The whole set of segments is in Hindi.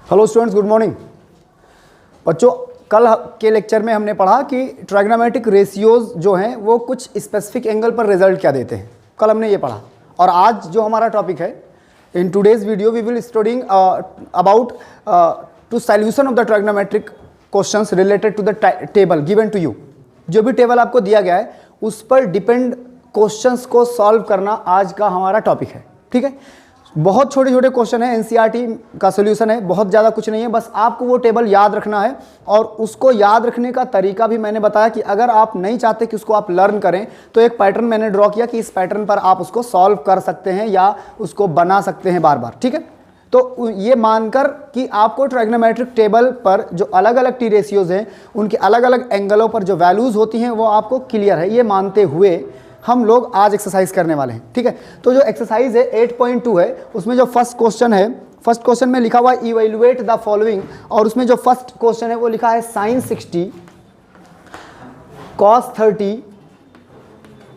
Hello students, good morning. बच्चों, कल के लेक्चर में हमने पढ़ा कि ट्राइग्नोमेट्रिक रेशियोज जो हैं वो कुछ स्पेसिफिक एंगल पर रिजल्ट क्या देते हैं। कल हमने ये पढ़ा और आज जो हमारा टॉपिक है, in today's video we will studying about to solution of the trigonometric questions related to the table given to you. जो भी टेबल आपको दिया गया है उस पर डिपेंड क्वेश्चंस को सॉल्व करना आज का हमारा टॉपिक है। ठीक है, बहुत छोटे छोटे क्वेश्चन है, एनसीईआरटी का सॉल्यूशन है, बहुत ज़्यादा कुछ नहीं है। बस आपको वो टेबल याद रखना है और उसको याद रखने का तरीका भी मैंने बताया कि अगर आप नहीं चाहते कि उसको आप लर्न करें तो एक पैटर्न मैंने ड्रॉ किया कि इस पैटर्न पर आप उसको सॉल्व कर सकते हैं या उसको बना सकते हैं बार बार। ठीक है, तो ये मानकर कि आपको ट्राइग्नोमेट्रिक टेबल पर जो अलग अलग टी रेशियोज हैं उनके अलग अलग एंगलों पर जो वैल्यूज़ होती हैं वो आपको क्लियर है, ये मानते हुए हम लोग आज एक्सरसाइज करने वाले हैं। ठीक है, तो जो एक्सरसाइज है 8.2 है, उसमें जो फर्स्ट क्वेश्चन है, फर्स्ट क्वेश्चन में लिखा हुआ है इवैल्यूएट द फॉलोइंग, और उसमें जो फर्स्ट क्वेश्चन है वो लिखा है sin 60 cos 30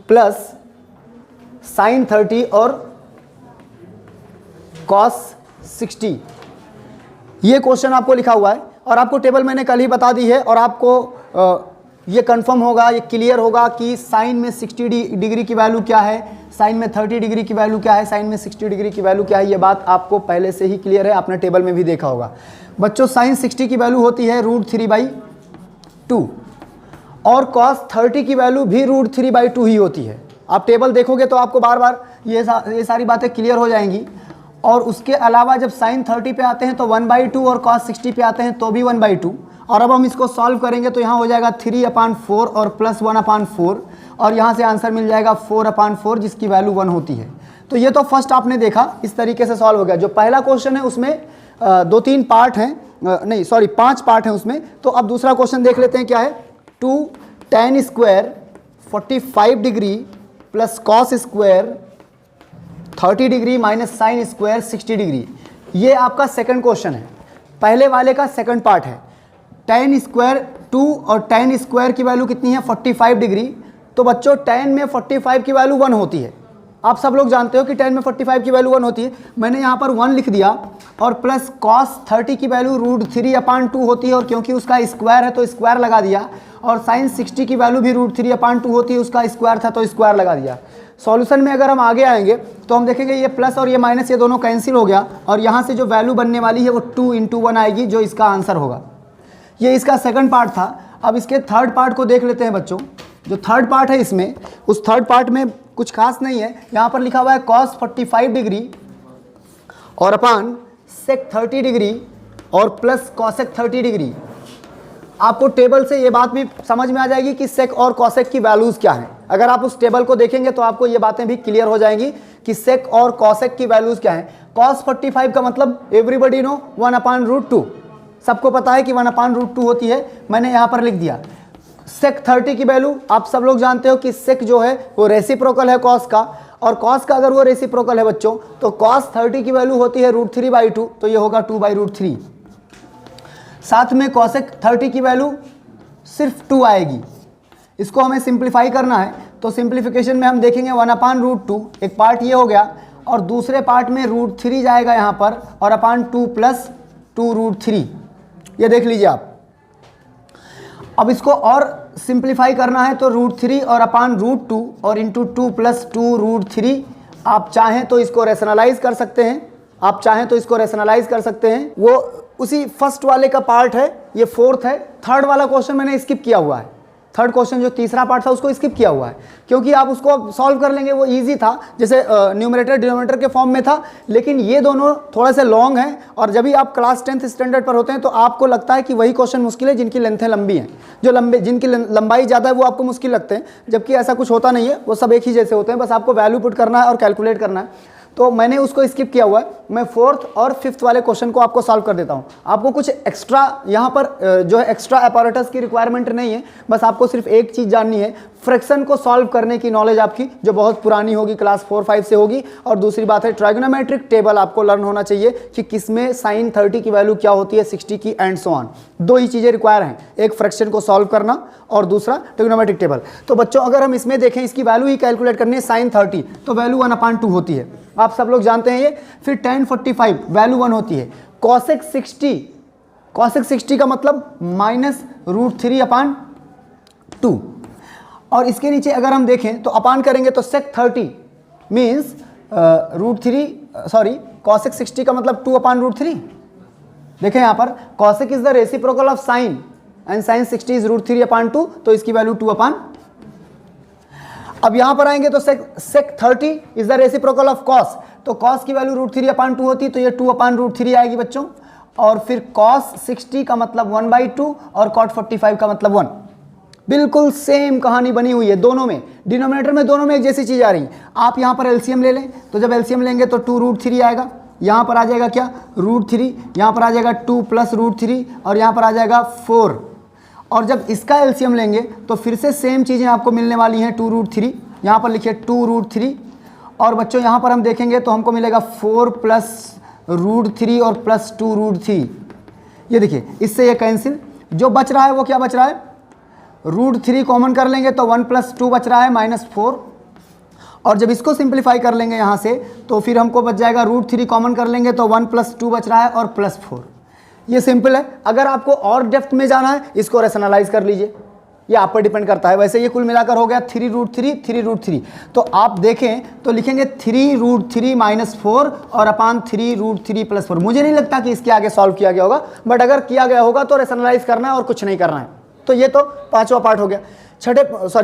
प्लस sin 30 और cos 60। ये क्वेश्चन आपको लिखा हुआ है और आपको टेबल मैंने कल ही बता दी है और आपको ये कंफर्म होगा, ये क्लियर होगा कि साइन में 60 डिग्री की वैल्यू क्या है, साइन में 30 डिग्री की वैल्यू क्या है, साइन में 60 डिग्री की वैल्यू क्या है। ये बात आपको पहले से ही क्लियर है, आपने टेबल में भी देखा होगा। बच्चों, साइन 60 की वैल्यू होती है √3/2 और कॉस 30 की वैल्यू भी √3/2 ही होती है। आप टेबल देखोगे तो आपको बार बार ये सारी बातें क्लियर हो जाएंगी। और उसके अलावा जब साइन 30 पे आते हैं तो 1/2 और कॉस 60 पे आते हैं तो भी 1/2। और अब हम इसको सॉल्व करेंगे तो यहाँ हो जाएगा 3/4 और प्लस 1/4 और यहाँ से आंसर मिल जाएगा 4/4 जिसकी वैल्यू 1 होती है। तो ये तो फर्स्ट आपने देखा, इस तरीके से सॉल्व हो गया। जो पहला क्वेश्चन है उसमें 2-3 पार्ट हैं, नहीं सॉरी 5 पार्ट हैं उसमें। तो अब दूसरा क्वेश्चन देख लेते हैं क्या है। 2 tan square 45 degree plus cos square 30 degree minus sine square 60 degree. ये आपका सेकंड क्वेश्चन है, पहले वाले का सेकंड पार्ट है। tan स्क्वायर 2 और tan स्क्वायर की वैल्यू कितनी है 45 डिग्री। तो बच्चों tan में 45 की वैल्यू 1 होती है। आप सब लोग जानते हो कि tan में 45 की वैल्यू 1 होती है। मैंने यहाँ पर 1 लिख दिया और प्लस cos 30 की वैल्यू √3/2 होती है और क्योंकि उसका स्क्वायर है तो स्क्वायर लगा दिया। और साइन 60 की वैल्यू भी √3/2 होती है, उसका स्क्वायर था तो स्क्वायर लगा दिया। सॉल्यूशन में अगर हम आगे आएंगे तो हम देखेंगे ये प्लस और ये माइनस ये दोनों कैंसिल हो गया और यहाँ से जो वैल्यू बनने वाली है वो 2 × 1 आएगी, जो इसका आंसर होगा। ये इसका सेकंड पार्ट था। अब इसके थर्ड पार्ट को देख लेते हैं बच्चों। जो थर्ड पार्ट है इसमें, उस थर्ड पार्ट में कुछ खास नहीं है। यहाँ पर लिखा हुआ है cos 45 डिग्री और अपान sec 30 डिग्री और प्लस cosec 30 डिग्री। आपको टेबल से ये बात भी समझ में आ जाएगी कि sec और cosec की वैल्यूज़ क्या हैं। अगर आप उस टेबल को देखेंगे तो आपको ये बातें भी क्लियर हो जाएंगी कि sec और cosec की वैल्यूज़ क्या हैं। cos 45 का मतलब एवरीबडी नो 1/√2, सबको पता है कि 1/√2 होती है, मैंने यहाँ पर लिख दिया। sec 30 की वैल्यू आप सब लोग जानते हो कि sec जो है वो रेसिप्रोकल है cos का, और cos का अगर वो रेसिप्रोकल है बच्चों तो cos 30 की वैल्यू होती है √3/2, तो ये होगा 2/√3। साथ में cosec 30 की वैल्यू सिर्फ 2 आएगी। इसको हमें सिंप्लीफाई करना है तो सिंप्लीफिकेशन में हम देखेंगे 1/√2, एक पार्ट ये हो गया और दूसरे पार्ट में √3 जाएगा यहाँ पर और /2 प्लस 2√3, ये देख लीजिए आप। अब इसको और सिंप्लीफाई करना है तो √3 और /√2 और इंटू 2 प्लस 2√3। आप चाहें तो इसको रैशनलाइज कर सकते हैं, आप चाहें तो इसको रैशनलाइज कर सकते हैं। वो उसी फर्स्ट वाले का पार्ट है, ये फोर्थ है। थर्ड वाला क्वेश्चन मैंने स्किप किया हुआ है। थर्ड क्वेश्चन जो तीसरा पार्ट था उसको स्किप किया हुआ है क्योंकि आप उसको सॉल्व कर लेंगे, वो इजी था, जैसे न्यूमरेटर डिनोमिनेटर के फॉर्म में था। लेकिन ये दोनों थोड़े से लॉन्ग हैं और जब भी आप क्लास 10th स्टैंडर्ड पर होते हैं तो आपको लगता है कि वही क्वेश्चन मुश्किल है जिनकी लेंथें लंबी हैं। जिनकी लंबाई ज़्यादा है वो आपको मुश्किल लगते हैं, जबकि ऐसा कुछ होता नहीं है, वो सब एक ही जैसे होते हैं। बस आपको वैल्यू पुट करना है और कैलकुलेट करना है। तो मैंने उसको स्किप किया हुआ है। मैं फोर्थ और फिफ्थ वाले क्वेश्चन को आपको सॉल्व कर देता हूँ। आपको कुछ एक्स्ट्रा यहाँ पर जो है एक्स्ट्रा अपैरेटस की रिक्वायरमेंट नहीं है, बस आपको सिर्फ एक चीज़ जाननी है, फ्रैक्शन को सॉल्व करने की नॉलेज आपकी जो बहुत पुरानी होगी, क्लास 4-5 से होगी। और दूसरी बात है ट्राइगोनोमेट्रिक टेबल आपको लर्न होना चाहिए कि किसमें साइन 30 की वैल्यू क्या होती है, 60 की एंड सो ऑन। दो ही चीज़ें रिक्वायर हैं, एक फ्रैक्शन को सॉल्व करना और दूसरा ट्राइगोनोमेट्रिक टेबल। तो बच्चों अगर हम इसमें देखें, इसकी वैल्यू ही कैलकुलेट करनी है साइन 30, तो वैल्यू 1/2 होती है। आप सब लोग जानते हैं ये। फिर tan 45 वैल्यू 1 होती है। cosec 60 का मतलब -√3/2। और इसके नीचे अगर हम देखें तो अपान करेंगे तो sec 30 मीन्स cosec 60 का मतलब 2/√3। देखें यहाँ पर cosec is the reciprocal of sine and sine 60 is √3/2, तो इसकी वैल्यू 2/। अब यहाँ पर आएंगे तो sec 30 is the reciprocal of cos, तो cos की वैल्यू √3/2 होती, तो ये 2/√3 आएगी बच्चों। और फिर cos 60 का मतलब 1/2 और cot 45 का मतलब 1। बिल्कुल सेम कहानी बनी हुई है दोनों में, डिनोमिनेटर में दोनों में एक जैसी चीज़ आ रही है। आप यहाँ पर एलसीएम ले लें, तो जब एलसीएम लेंगे तो 2√3 आएगा, यहाँ पर आ जाएगा क्या √3, यहाँ पर आ जाएगा 2 + √3 और यहाँ पर आ जाएगा 4। और जब इसका एलसीएम लेंगे तो फिर से सेम चीज़ें आपको मिलने वाली हैं 2√3, यहाँ पर लिखिए 2√3। और बच्चों यहाँ पर हम देखेंगे तो हमको मिलेगा 4 + √3 और प्लस 2√3। ये देखिए इससे ये कैंसिल, जो बच रहा है वो क्या बच रहा है, √3 कॉमन कर लेंगे तो 1 + 2 बच रहा है -4। और जब इसको सिंप्लीफाई कर लेंगे यहाँ से तो फिर हमको बच जाएगा √3 कॉमन कर लेंगे तो 1 + 2 बच रहा है और +4। ये सिंपल है। अगर आपको और डेप्थ में जाना है इसको रेशनलाइज कर लीजिए, ये आप पर डिपेंड करता है। वैसे ये कुल मिलाकर हो गया 3√3 तो आप देखें तो लिखेंगे 3√3 - 4 और अपान 3√3 + 4। मुझे नहीं लगता कि इसके आगे सॉल्व किया गया होगा, बट अगर किया गया होगा तो रेशनलाइज करना है और कुछ नहीं करना है। तो ये तो पांचवा पार्ट हो गया,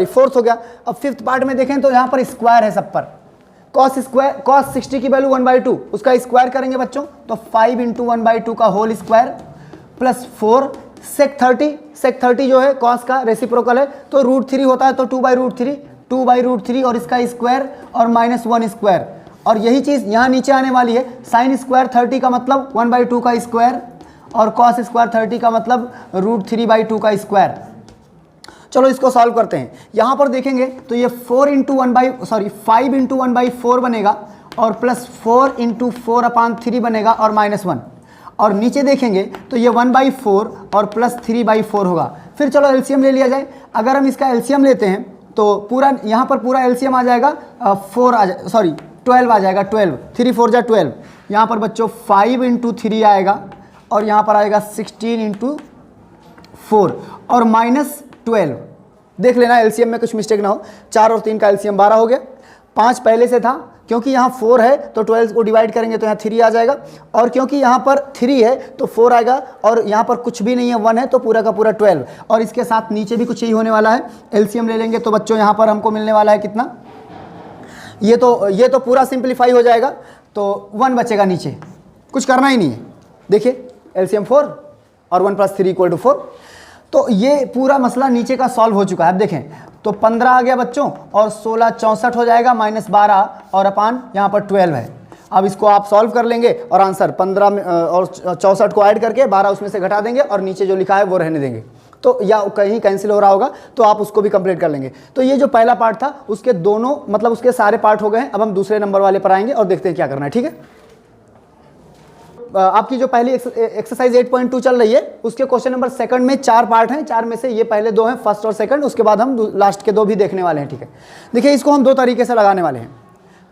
फोर्थ हो गया। अब फिफ्थ पार्ट में देखें तो यहाँ पर स्क्वायर है सब पर। cos 60 की वैल्यू 1/2, उसका स्क्वायर करेंगे बच्चों तो 5 × 1/2 का होल स्क्वायर प्लस 4 sec 30 जो है cos का रेसिप्रोकल है तो √3 होता है तो 2/√3 और इसका स्क्वायर और -1 स्क्वायर। और यही चीज़ यहाँ नीचे आने वाली है, साइन स्क्वायर 30 का मतलब 1/2 का स्क्वायर और cos स्क्वायर 30 का मतलब √3/2 का स्क्वायर। चलो इसको सॉल्व करते हैं। यहाँ पर देखेंगे तो ये 5 × 1/4 बनेगा और प्लस 4 × 4/3 बनेगा और -1। और नीचे देखेंगे तो ये 1/4 और प्लस 3/4 होगा। फिर चलो एलसीएम ले लिया जाए। अगर हम इसका एलसीएम लेते हैं तो पूरा यहाँ पर पूरा एलसीएम आ जाएगा 12 आ जाएगा 12, 3 4 जा 12। यहाँ पर बच्चों 5 × 3 आएगा और यहाँ पर आएगा 16 × 4 और -12। देख लेना एलसीएम में कुछ मिस्टेक ना हो। 4 और 3 का एलसीएम 12 हो गया। 5 पहले से था, क्योंकि यहाँ 4 है तो 12 को डिवाइड करेंगे तो यहाँ 3 आ जाएगा। और क्योंकि यहाँ पर 3 है तो 4 आएगा और यहाँ पर कुछ भी नहीं है 1 है तो पूरा का पूरा 12। और इसके साथ नीचे भी कुछ यही होने वाला है। एलसीएम ले लेंगे तो बच्चों यहाँ पर हमको मिलने वाला है कितना, ये तो पूरा सिंप्लीफाई हो जाएगा तो 1 बचेगा नीचे, कुछ करना ही नहीं है। देखिए एलसीएम 4 और 1 + 3 = 4। तो ये पूरा मसला नीचे का सॉल्व हो चुका है। अब देखें तो 15 आ गया बच्चों और 16 64 हो जाएगा -12 और अपान यहाँ पर 12 है। अब इसको आप सॉल्व कर लेंगे और आंसर 15 में और 64 को ऐड करके 12 उसमें से घटा देंगे और नीचे जो लिखा है वो रहने देंगे। तो या कहीं कैंसिल हो रहा होगा तो आप उसको भी कंप्लीट कर लेंगे। तो ये जो पहला पार्ट था उसके दोनों मतलब उसके सारे पार्ट हो गए हैं। अब हम दूसरे नंबर वाले पर आएंगे और देखते हैं क्या करना है। ठीक है, आपकी जो पहली एक्सरसाइज 8.2 चल रही है उसके क्वेश्चन नंबर 2 में 4 पार्ट हैं। 4 में से ये पहले 2 हैं, फर्स्ट और सेकंड, उसके बाद हम लास्ट के 2 भी देखने वाले हैं। ठीक है, देखिए इसको हम 2 तरीके से लगाने वाले हैं।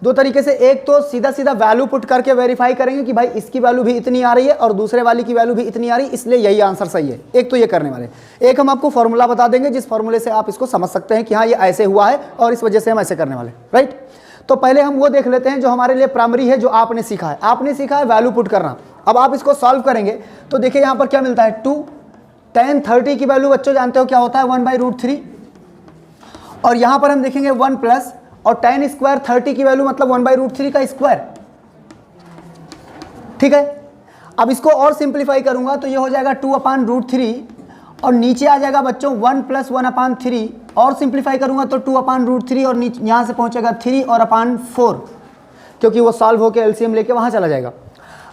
2 तरीके से, एक तो सीधा वैल्यू पुट करके वेरीफाई करेंगे कि भाई इसकी वैल्यू भी इतनी आ रही है और दूसरे वाली की वैल्यू भी इतनी आ रही है, इसलिए यही आंसर सही है। एक तो ये करने वाले, एक हम आपको फॉर्मूला बता देंगे जिस फॉर्मूले से आप इसको समझ सकते हैं कि हाँ ये ऐसे हुआ है और इस वजह से हम ऐसे करने वाले, राइट। तो पहले हम वो देख लेते हैं जो हमारे लिए प्राइमरी है, जो आपने सीखा है। आपने सीखा है वैल्यू पुट करना। अब आप इसको सॉल्व करेंगे तो देखिए यहाँ पर क्या मिलता है 2। tan 30 की वैल्यू बच्चों जानते हो क्या होता है 1/√3। और यहाँ पर हम देखेंगे 1 प्लस और tan स्क्वायर 30 की वैल्यू मतलब 1/√3 का स्क्वायर। ठीक है, अब इसको और सिंप्लीफाई करूंगा तो ये हो जाएगा 2/√3 और नीचे आ जाएगा बच्चों 1 + 1/3 और सिंप्लीफाई करूंगा तो 2/√3 और यहाँ से पहुंचेगा 3 और अपान 4, क्योंकि वो सॉल्व होकर एलसीएम लेके वहाँ चला जाएगा।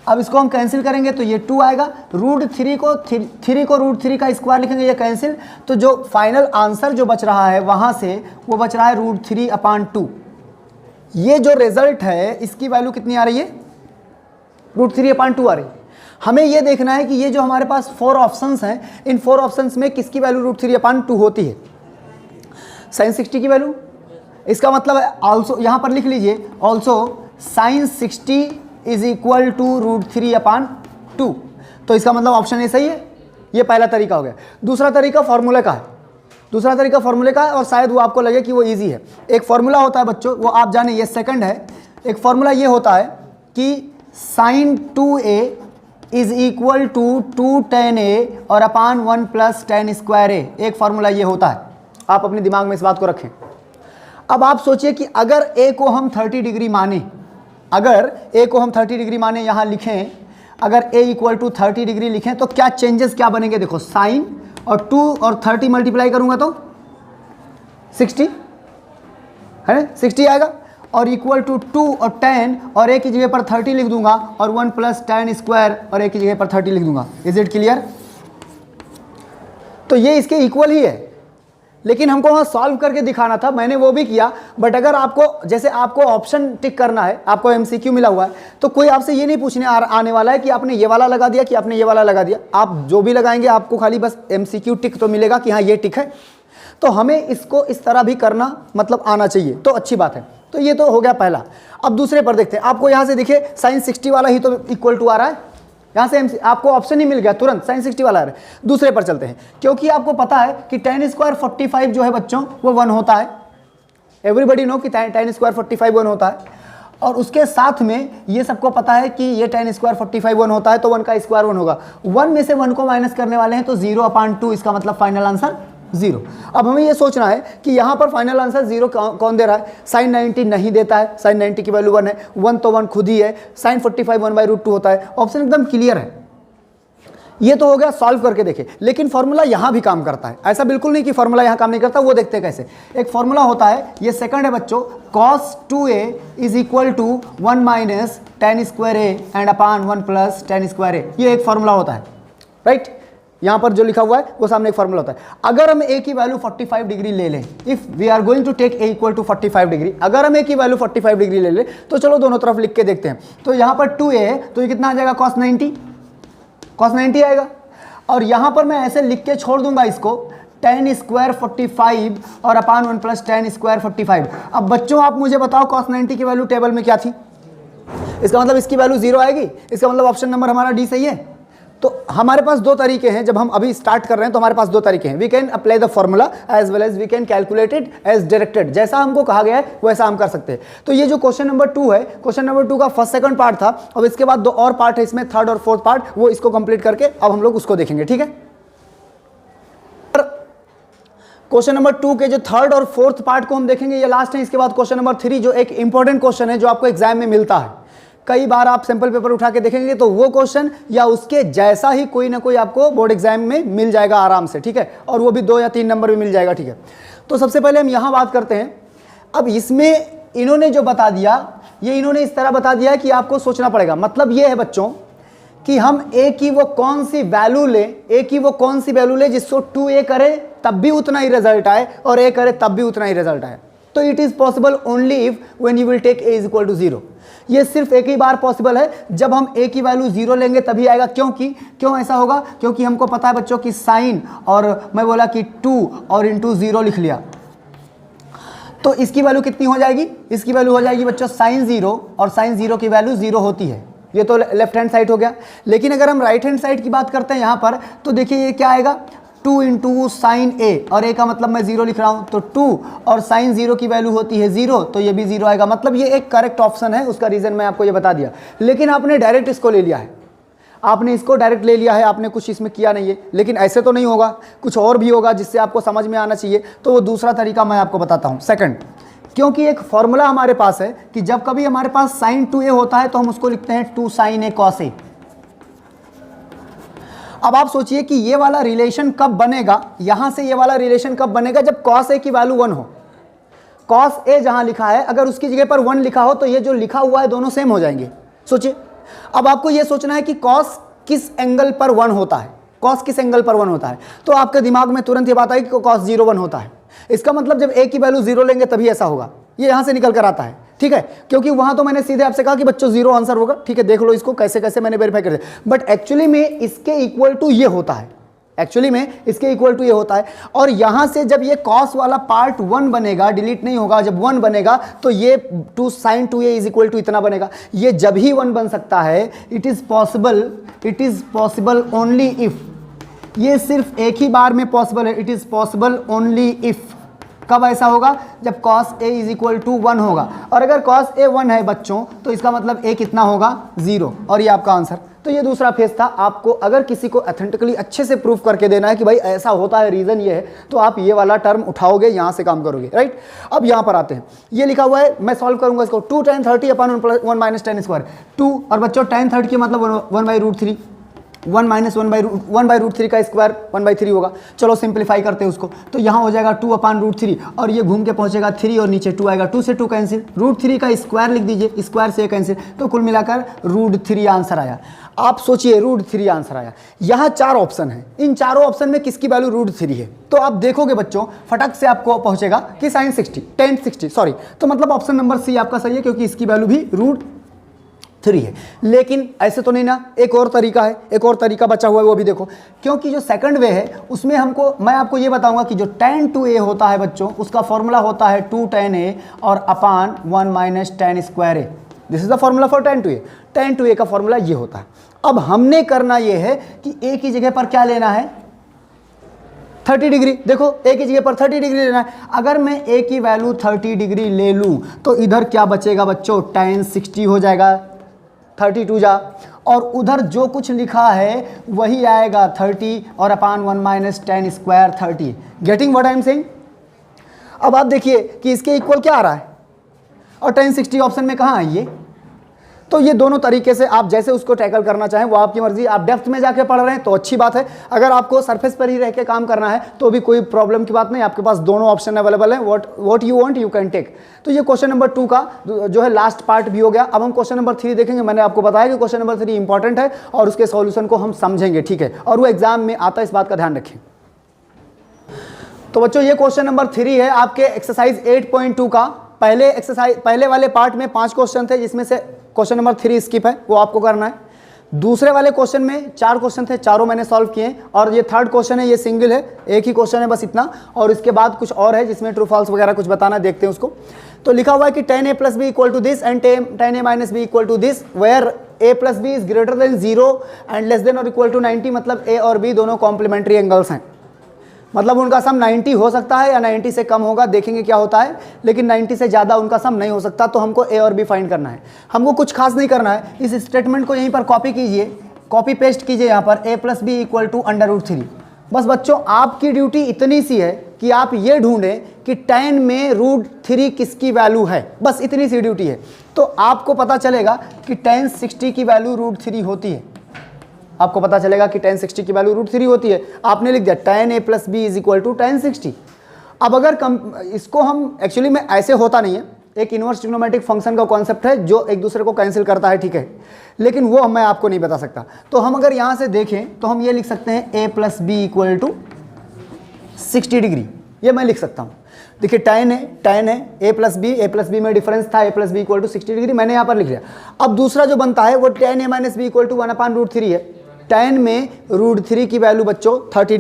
अब इसको हम कैंसिल करेंगे तो ये 2 आएगा। √3 को √3 का स्क्वायर लिखेंगे, ये कैंसिल। तो जो फाइनल आंसर जो बच रहा है वहाँ से वो बच रहा है √3/2। ये जो रिजल्ट है इसकी वैल्यू कितनी आ रही है, √3/2 आ रही है। हमें ये देखना है कि ये जो हमारे पास 4 ऑप्शंस हैं, इन 4 ऑप्शंस में किसकी वैल्यू √3/2 होती है। sin 60 की वैल्यू, इसका मतलब है ऑल्सो, यहाँ पर लिख लीजिए also sine 60 is equal to √3/2। तो इसका मतलब ऑप्शन ए सही है। ये पहला तरीका हो गया। दूसरा तरीका फॉर्मूले का है, दूसरा तरीका फॉर्मूले का है और शायद वो आपको लगे कि वो इजी है। एक फॉर्मूला होता है बच्चों, वो आप जाने, ये सेकंड है। एक फॉर्मूला ये होता है कि sine 2a is equal to 2 tan a और upon 1 plus tan square a। एक फॉर्मूला ये होता है, आप अपने दिमाग में इस बात को रखें। अब आप सोचिए कि अगर a को हम 30 डिग्री माने, अगर a को हम 30 डिग्री माने, यहाँ लिखें, अगर a इक्वल टू 30 डिग्री लिखें तो क्या चेंजेस क्या बनेंगे? देखो साइन और 2 और 30 मल्टीप्लाई करूंगा तो 60 है ना, 60 आएगा, और इक्वल टू 2 और 10 और a की जगह पर 30 लिख दूंगा और 1 प्लस tan स्क्वायर और a की जगह पर 30 लिख दूंगा। Is it clear? तो ये इसके इक्वल ही है, लेकिन हमको वहाँ सॉल्व करके दिखाना था, मैंने वो भी किया। बट अगर आपको, जैसे आपको ऑप्शन टिक करना है, आपको एमसीक्यू मिला हुआ है, तो कोई आपसे ये नहीं पूछने आने वाला है कि आपने ये वाला लगा दिया कि आपने ये वाला लगा दिया। आप जो भी लगाएंगे आपको खाली बस एमसीक्यू टिक तो मिलेगा कि हाँ ये टिक है। तो हमें इसको इस तरह भी करना मतलब आना चाहिए, तो अच्छी बात है। तो ये तो हो गया पहला। अब दूसरे पर देखते हैं। आपको यहाँ से दिखे साइन 60 वाला ही तो इक्वल टू आ रहा है, यहाँ से आपको ऑप्शन ही मिल गया तुरंत, साइन 60 वाला आ रहा है। दूसरे पर चलते हैं, क्योंकि आपको पता है कि tan स्क्वायर 45 जो है बच्चों वो 1 होता है। एवरीबडी नो कि tan स्क्वायर 45 1 होता है, और उसके साथ में ये सबको पता है कि ये tan स्क्वायर 45 1 होता है, तो 1 का स्क्वायर 1 होगा। 1 में से 1 को माइनस करने वाले हैं तो 0/2, इसका मतलब फाइनल आंसर 0। अब हमें ये सोचना है कि यहाँ पर फाइनल आंसर 0 कौन दे रहा है? साइन 90 नहीं देता है, साइन 90 की वैल्यू 1 है, 1 तो 1 खुद ही है, साइन 45 1/√2 होता है। ऑप्शन एकदम क्लियर है। ये तो हो गया सॉल्व करके देखे, लेकिन फॉर्मूला यहाँ भी काम करता है। ऐसा बिल्कुल नहीं कि फॉर्मूला यहाँ काम नहीं करता, वो देखते हैं कैसे। एक फॉर्मूला होता है, ये सेकंड है बच्चों, cos 2a is equal to 1 minus tan square a and upon 1 plus tan square a। ये एक फॉर्मूला होता है, राइट? यहाँ पर जो लिखा हुआ है वो सामने एक फॉर्मूला होता है। अगर हम a की वैल्यू 45 डिग्री ले लें, if we are going to take a equal to 45 degree, अगर हम a की वैल्यू 45 डिग्री ले लें तो चलो दोनों तरफ लिख के देखते हैं। तो यहाँ पर 2a है तो ये कितना आ जाएगा? cos 90 आएगा। और यहाँ पर मैं ऐसे लिख के छोड़ दूंगा इसको, tan स्क्वायर 45 और अपान 1 प्लस tan स्क्वायर 45। अब बच्चों आप मुझे बताओ cos 90 की वैल्यू टेबल में क्या थी? इसका मतलब इसकी वैल्यू 0 आएगी। इसका मतलब ऑप्शन नंबर हमारा डी सही है। तो हमारे पास दो तरीके हैं, जब हम अभी स्टार्ट कर रहे हैं तो हमारे पास दो तरीके हैं। We can apply the formula as well as we can calculate it as directed. जैसा हमको कहा गया है वैसा हम कर सकते हैं। तो ये जो क्वेश्चन नंबर 2 है, क्वेश्चन नंबर 2 का फर्स्ट सेकंड पार्ट था। अब इसके बाद 2 और पार्ट है इसमें, थर्ड और फोर्थ पार्ट, वो इसको कंप्लीट करके अब हम लोग उसको देखेंगे, ठीक है? क्वेश्चन नंबर 2 के जो थर्ड और फोर्थ पार्ट को हम देखेंगे, ये लास्ट है। इसके बाद क्वेश्चन नंबर 3 जो एक इंपॉर्टेंट क्वेश्चन है जो आपको एग्जाम में मिलता है। कई बार आप सैंपल पेपर उठा के देखेंगे तो वो क्वेश्चन या उसके जैसा ही कोई ना कोई आपको बोर्ड एग्जाम में मिल जाएगा आराम से, ठीक है? और वो भी 2 या 3 नंबर में मिल जाएगा, ठीक है? तो सबसे पहले हम यहाँ बात करते हैं। अब इसमें इन्होंने जो बता दिया, ये इन्होंने इस तरह बता दिया कि आपको सोचना पड़ेगा। मतलब ये है बच्चों कि हम a की वो कौन सी वैल्यू लें, a की वो कौन सी वैल्यू लें जिसको 2a करे तब भी उतना ही रिजल्ट आए और a करे तब भी उतना ही रिजल्ट आए। तो it is possible only if when you will take a is equal to 0। ये सिर्फ एक ही बार पॉसिबल है, जब हम a की वैल्यू 0 लेंगे तभी आएगा। क्यों ऐसा होगा? क्योंकि हमको पता है बच्चों की साइन, और मैं बोला कि 2 और इंटू 0 लिख लिया, तो इसकी वैल्यू कितनी हो जाएगी? इसकी वैल्यू हो जाएगी बच्चों साइन 0, और साइन 0 की वैल्यू 0 होती है। ये तो लेफ्ट हैंड साइड हो गया। लेकिन अगर हम राइट हैंड साइड की बात करते हैं यहाँ पर, तो देखिए ये क्या आएगा? 2 इंटू साइन a, और a का मतलब मैं 0 लिख रहा हूँ, तो 2 और साइन 0 की वैल्यू होती है 0, तो ये भी 0 आएगा। मतलब ये एक करेक्ट ऑप्शन है, उसका रीज़न मैं आपको ये बता दिया। लेकिन आपने डायरेक्ट इसको ले लिया है, आपने इसको डायरेक्ट ले लिया है, आपने कुछ इसमें किया नहीं है। लेकिन ऐसे तो नहीं होगा, कुछ और भी होगा जिससे आपको समझ में आना चाहिए। तो वो दूसरा तरीका मैं आपको बताता हूँ। सेकंड, क्योंकि एक फॉर्मूला हमारे पास है कि जब कभी हमारे पास साइन 2a होता है तो हम उसको लिखते हैं 2 sin a cos a। अब आप सोचिए कि ये वाला रिलेशन कब बनेगा, यहां से ये वाला रिलेशन कब बनेगा? जब cos a की वैल्यू 1 हो। cos a जहां लिखा है अगर उसकी जगह पर 1 लिखा हो तो ये जो लिखा हुआ है दोनों सेम हो जाएंगे। सोचिए, अब आपको ये सोचना है कि cos किस एंगल पर 1 होता है, cos किस एंगल पर 1 होता है। तो आपके दिमाग में तुरंत ये बात आएगी कि cos 0 1 होता है। इसका मतलब जब a की वैल्यू 0 लेंगे तभी ऐसा होगा। ये यहां से निकल कर आता है, ठीक है? क्योंकि वहां तो मैंने सीधे आपसे कहा कि बच्चों 0 आंसर होगा, ठीक है? देख लो इसको कैसे कैसे मैंने वेरीफाई कर दिया। बट एक्चुअली में इसके इक्वल टू ये होता है, एक्चुअली में इसके इक्वल टू ये होता है। और यहाँ से जब ये कॉस वाला पार्ट 1 बनेगा, डिलीट नहीं होगा, जब 1 बनेगा तो ये 2 sin 2a is equal to इतना बनेगा। ये जब ही 1 बन सकता है, it is possible only if, ये सिर्फ एक ही बार में पॉसिबल है, it is possible only if. कब ऐसा होगा? जब cos a is equal to 1 होगा। और अगर cos a 1 है बच्चों, तो इसका मतलब a कितना होगा? 0। और ये आपका आंसर। तो ये दूसरा फेज था। आपको अगर किसी को ऑथेंटिकली अच्छे से प्रूफ करके देना है कि भाई ऐसा होता है, रीज़न ये है, तो आप ये वाला टर्म उठाओगे, यहाँ से काम करोगे, राइट। अब यहाँ पर आते हैं, ये लिखा हुआ है, मैं सॉल्व करूँगा इसको। 2 tan 30 अपन 1 माइनस tan स्क्वायर 2, और बच्चों tan 30 के मतलब 1/√3, 1 माइनस 1/√3 का स्क्वायर 1/3 होगा। चलो सिंप्लीफाई करते हैं उसको, तो यहाँ हो जाएगा 2/√3, और ये घूम के पहुँचेगा 3 और नीचे 2 आएगा, 2 से 2 कैंसिल, √3 का स्क्वायर लिख दीजिए, स्क्वायर से कैंसिल, तो कुल मिलाकर √3 आंसर आया। आप सोचिए √3 आंसर आया। यहाँ 4 ऑप्शन है, इन चारों ऑप्शन में किसकी वैल्यू √3 है? तो आप देखोगे बच्चों, फटक से आपको पहुँचेगा कि sin 60 tan 60 सॉरी, तो मतलब ऑप्शन नंबर सी आपका सही है, क्योंकि इसकी वैल्यू भी √3 है। लेकिन ऐसे तो नहीं ना, एक और तरीका है, एक और तरीका बचा हुआ है, वो भी देखो। क्योंकि जो सेकंड वे है उसमें मैं आपको ये बताऊंगा कि जो tan 2a होता है बच्चों, उसका फॉर्मूला होता है 2 tan a और upon 1 minus tan square a। This is the formula for tan 2a। tan 2a का फॉर्मूला ये होता है। अब हमने करना ये है कि a की जगह पर क्या लेना है? 30 डिग्री। देखो a की जगह पर 30 डिग्री लेना है। अगर मैं a की वैल्यू 30 डिग्री ले लूं तो इधर क्या बचेगा बच्चों? tan 60 हो जाएगा, 32 जा, और उधर जो कुछ लिखा है वही आएगा 30 और upon 1 minus tan square 30। Getting what I am saying? अब आप देखिए कि इसके इक्वल क्या आ रहा है, और tan 60 ऑप्शन में कहाँ है ये? तो ये दोनों तरीके से आप जैसे उसको टैकल करना चाहें वो आपकी मर्जी। आप डेप्थ में जाके पढ़ रहे हैं तो अच्छी बात है, अगर आपको सरफेस पर ही रह के काम करना है तो भी कोई प्रॉब्लम की बात नहीं, आपके पास दोनों ऑप्शन अवेलेबल हैं। What you want you can take. तो ये क्वेश्चन नंबर 2 का जो है लास्ट पार्ट भी हो गया। अब हम क्वेश्चन नंबर 3 देखेंगे। मैंने आपको बताया कि क्वेश्चन नंबर 3 इंपॉर्टेंट है और उसके सॉल्यूशन को हम समझेंगे, ठीक है, और वो एग्जाम में आता है, इस बात का ध्यान रखें। तो बच्चों ये क्वेश्चन नंबर 3 है आपके एक्सरसाइज 8.2 का। पहले वाले पार्ट में 5 क्वेश्चन थे, जिसमें से क्वेश्चन नंबर 3 स्किप है, वो आपको करना है। दूसरे वाले क्वेश्चन में 4 क्वेश्चन थे, चारों मैंने सॉल्व किए, और ये थर्ड क्वेश्चन है, ये सिंगल है, एक ही क्वेश्चन है बस इतना, और इसके बाद कुछ और है जिसमें ट्रू फॉल्स वगैरह कुछ बताना, देखते हैं उसको। तो लिखा हुआ है कि tan a plus b equal to this and tan a minus b equal to this where a plus b is greater than 0 and less than और इक्वल टू 90। मतलब a और b दोनों कॉम्प्लीमेंट्री एंगल्स हैं, मतलब उनका सम 90 हो सकता है या 90 से कम होगा, देखेंगे क्या होता है, लेकिन 90 से ज़्यादा उनका सम नहीं हो सकता। तो हमको a और b फाइंड करना है, हमको कुछ खास नहीं करना है। इस स्टेटमेंट को यहीं पर कॉपी कीजिए, कॉपी पेस्ट कीजिए यहाँ पर a plus b equal to √3। बस बच्चों आपकी ड्यूटी इतनी सी है कि आप ये ढूंढें कि tan में √3 किसकी वैल्यू है, बस इतनी सी ड्यूटी है। तो आपको पता चलेगा कि tan 60 की वैल्यू √3 होती है, आपको पता चलेगा कि tan 60 की वैल्यू √3 होती है। आपने लिख दिया tan a plus b is equal to tan 60। अब अगर इसको हम एक्चुअली में ऐसे होता नहीं है, एक इनवर्स ट्रिग्नोमेट्रिक फंक्शन का कॉन्सेप्ट है जो एक दूसरे को कैंसिल करता है, ठीक है, लेकिन वो मैं आपको नहीं बता सकता। तो हम अगर यहाँ से देखें तो हम ये लिख सकते हैं a plus b equal to 60 degree, ये मैं लिख सकता हूँ। देखिए tan है a प्लस बी में डिफरेंस था, a plus b equal to 60 degree, मैंने यहाँ पर लिख लिया। अब दूसरा जो बनता है वो tan a minus b equal to 1/√3 है। tan में √3 की वैल्यू बच्चों 30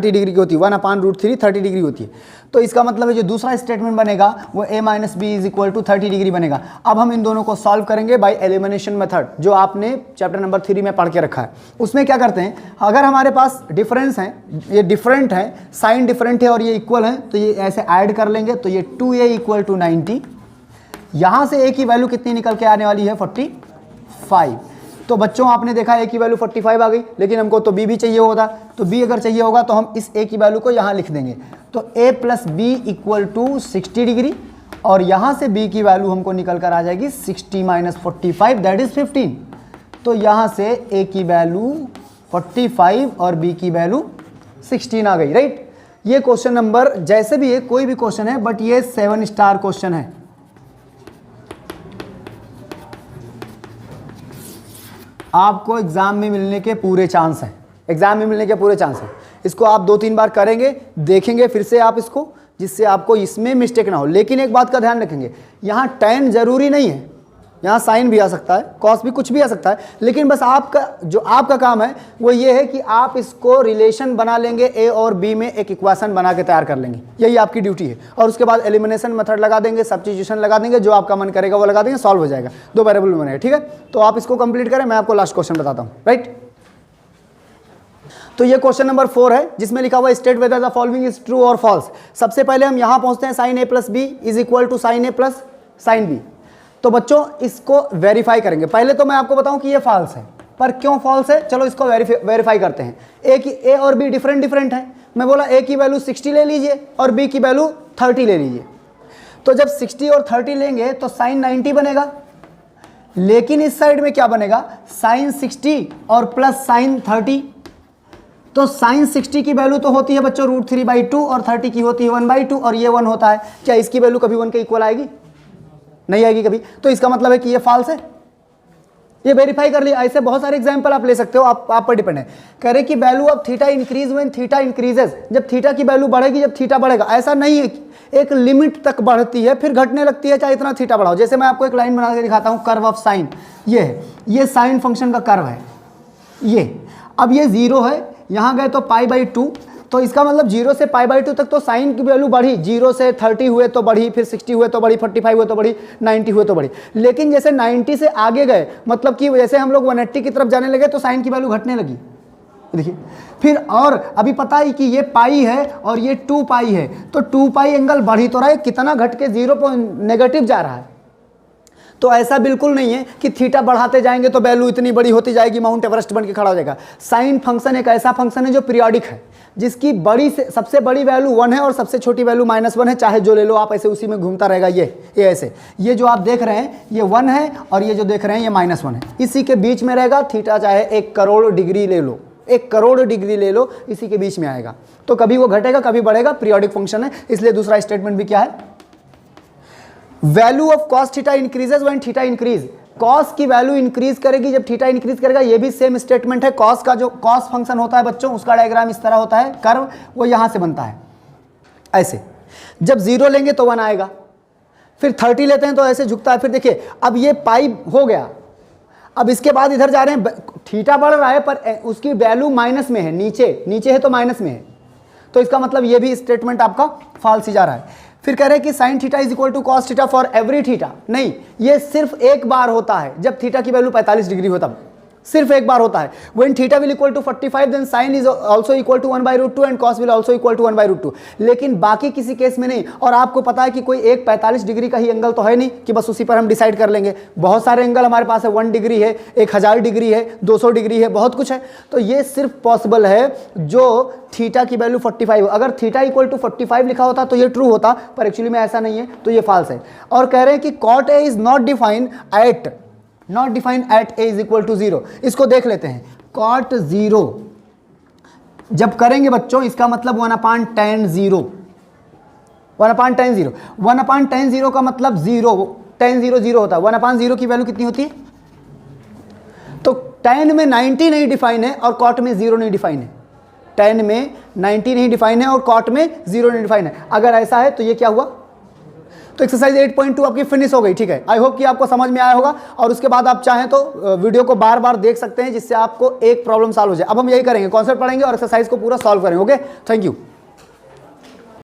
डिग्री की होती है, 1/√3 30 डिग्री होती है। तो इसका मतलब है जो दूसरा स्टेटमेंट बनेगा वो a minus b is equal to 30 degree बनेगा। अब हम इन दोनों को सॉल्व करेंगे बाय एलिमिनेशन मेथड, जो आपने चैप्टर नंबर 3 में पढ़ के रखा है। उसमें क्या करते हैं, अगर हमारे पास डिफरेंस है, ये डिफरेंट है, साइन डिफरेंट है और ये इक्वल है, तो ये ऐसे ऐड कर लेंगे, तो ये 2a इक्वल टू 90। यहाँ से a की वैल्यू कितनी निकल के आने वाली है? 45। तो बच्चों आपने देखा a की वैल्यू 45 आ गई, लेकिन हमको तो b भी चाहिए होता, तो b अगर चाहिए होगा तो हम इस a की वैल्यू को यहाँ लिख देंगे। तो a plus b equal to 60 degree, और यहाँ से b की वैल्यू हमको निकल कर आ जाएगी 60 माइनस 45 दैट इज 15। तो यहाँ से a की वैल्यू 45 और b की वैल्यू 16 आ गई, राइट। ये क्वेश्चन नंबर जैसे भी है, कोई भी क्वेश्चन है, बट ये 7 स्टार क्वेश्चन है। आपको एग्जाम में मिलने के पूरे चांस हैं, एग्जाम में मिलने के पूरे चांस हैं। इसको आप 2-3 बार करेंगे, देखेंगे फिर से आप इसको, जिससे आपको इसमें मिस्टेक ना हो। लेकिन एक बात का ध्यान रखेंगे, यहाँ tan जरूरी नहीं है, यहाँ साइन भी आ सकता है, कॉस भी, कुछ भी आ सकता है, लेकिन बस आपका काम है वो ये है कि आप इसको रिलेशन बना लेंगे, ए और बी में एक इक्वेशन बना के तैयार कर लेंगे, यही आपकी ड्यूटी है। और उसके बाद एलिमिनेशन मेथड लगा देंगे, सब्स्टिट्यूशन लगा देंगे, जो आपका मन करेगा वो लगा देंगे, सॉल्व हो जाएगा, 2 वेरिएबल बनेगा। ठीक है, तो आप इसको कंप्लीट करें, मैं आपको लास्ट क्वेश्चन बताता हूँ। राइट, तो ये क्वेश्चन नंबर 4 है, जिसमें लिखा हुआ state whether the following is true और फॉल्स। सबसे पहले हम यहां पहुंचते हैं, sine a plus b is equal to sine a plus sine b. तो बच्चों इसको वेरीफाई करेंगे। पहले तो मैं आपको बताऊं कि ये फॉल्स है, पर क्यों फॉल्स है चलो इसको वेरीफाई करते हैं। ए और बी डिफरेंट है। मैं बोला ए की वैल्यू 60 ले लीजिए और बी की वैल्यू 30 ले लीजिए। तो जब 60 और 30 लेंगे तो साइन 90 बनेगा, लेकिन इस साइड में क्या बनेगा, साइन 60 और प्लस साइन 30। तो साइन 60 की वैल्यू तो होती है बच्चों √3/2 और 30 की होती है 1/2 और ये 1 होता है। क्या इसकी वैल्यू कभी 1 के इक्वल आएगी? नहीं आएगी कभी। तो इसका मतलब है कि ये फॉल्स है, ये वेरीफाई कर लिया। ऐसे बहुत सारे एग्जांपल आप ले सकते हो, आप पर डिपेंड है। कह रहे कि value of theta increase when theta increases, जब थीटा की वैल्यू बढ़ेगी जब थीटा बढ़ेगा। ऐसा नहीं है, एक लिमिट तक बढ़ती है फिर घटने लगती है, चाहे इतना थीटा बढ़ाओ। जैसे मैं आपको एक लाइन बना के दिखाता हूँ, कर्व ऑफ साइन, ये है, ये साइन फंक्शन का कर्व है ये। अब ये 0 है, यहाँ गए तो π/2, तो इसका मतलब 0 से π/2 तक तो साइन की वैल्यू बढ़ी, 0 से 30 हुए तो बढ़ी, फिर 60 हुए तो बढ़ी, 45 हुए तो बढ़ी, 90 हुए तो बढ़ी। लेकिन जैसे 90 से आगे गए, मतलब कि जैसे हम लोग 180 की तरफ जाने लगे तो साइन की वैल्यू घटने लगी। देखिए फिर, और अभी पता है कि ये पाई है और ये 2π है, तो 2π एंगल बढ़ ही तो रहा है, कितना घट के 0 पर नेगेटिव जा रहा है। तो ऐसा बिल्कुल नहीं है कि थीटा बढ़ाते जाएंगे तो वैल्यू इतनी बड़ी होती जाएगी, माउंट एवरेस्ट बन के खड़ा हो जाएगा। साइन फंक्शन एक ऐसा फंक्शन है जो पीरियोडिक है, जिसकी बड़ी से सबसे बड़ी वैल्यू 1 है और सबसे छोटी वैल्यू -1 है, चाहे जो ले लो आप, ऐसे उसी में घूमता रहेगा। ये ऐसे, ये जो आप देख रहे हैं ये 1 है और ये जो देख रहे हैं ये -1 है, इसी के बीच में रहेगा। थीटा चाहे 1 करोड़ डिग्री ले लो, 1 करोड़ डिग्री ले लो, इसी के बीच में आएगा। तो कभी वो घटेगा कभी बढ़ेगा, पीरियोडिक फंक्शन है। इसलिए दूसरा स्टेटमेंट भी क्या है, value of cos theta increases when theta increase, cos की वैल्यू इंक्रीज करेगी जब थीटा इंक्रीज करेगा। ये भी सेम स्टेटमेंट है। कॉस का जो कॉस फंक्शन होता है बच्चों, उसका डायग्राम इस तरह होता है, कर्व वो यहां से बनता है ऐसे। जब 0 लेंगे तो 1 आएगा, फिर 30 लेते हैं तो ऐसे झुकता है। फिर देखिए अब ये पाई हो गया, अब इसके बाद इधर जा रहे हैं, थीटा बढ़ रहा है पर उसकी वैल्यू माइनस में है, नीचे है तो माइनस में है। तो इसका मतलब ये भी स्टेटमेंट आपका फॉल्स ही जा रहा है। फिर कह रहे हैं कि sine theta is equal to cos theta for every theta, नहीं, ये सिर्फ एक बार होता है जब थीटा की वैल्यू 45 डिग्री हो, तब सिर्फ एक बार होता है। When theta will equal to 45 then sine is also equal to 1/√2 and cos will also equal to 1/√2, लेकिन बाकी किसी केस में नहीं। और आपको पता है कि कोई एक 45 डिग्री का ही एंगल तो है नहीं कि बस उसी पर हम डिसाइड कर लेंगे। बहुत सारे एंगल हमारे पास है, 1 डिग्री है, 1000 डिग्री है, 200 डिग्री है, बहुत कुछ है। तो ये सिर्फ पॉसिबल है जो थीटा की वैल्यू 45 हो। अगर थीटा इक्वल टू 45 लिखा होता तो ये ट्रू होता, पर एक्चुअली में ऐसा नहीं है, तो ये फॉल्स है। और कह रहे हैं कि cot a is not defined at a is equal to 0। इसको देख लेते हैं। कॉट 0 जब करेंगे बच्चों, इसका मतलब 1/tan 0, 1/tan 0, 1/tan 0 का मतलब 0, tan 0 0 होता है। 1/0 की वैल्यू कितनी होती है? तो tan में 90 नहीं डिफाइन है और कॉट में 0 नहीं डिफाइन है। tan में 90 नहीं डिफाइन है और कॉट में 0 नहीं डिफाइन है। अगर ऐसा है तो ये क्या हुआ? तो एक्सरसाइज 8.2 आपकी फिनिश हो गई। ठीक है, आई होप कि आपको समझ में आया होगा। और उसके बाद आप चाहें तो वीडियो को बार बार देख सकते हैं, जिससे आपको एक प्रॉब्लम सॉल्व हो जाए। अब हम यही करेंगे, कॉन्सेप्ट पढ़ेंगे और एक्सरसाइज को पूरा सॉल्व करेंगे। Okay, thank you.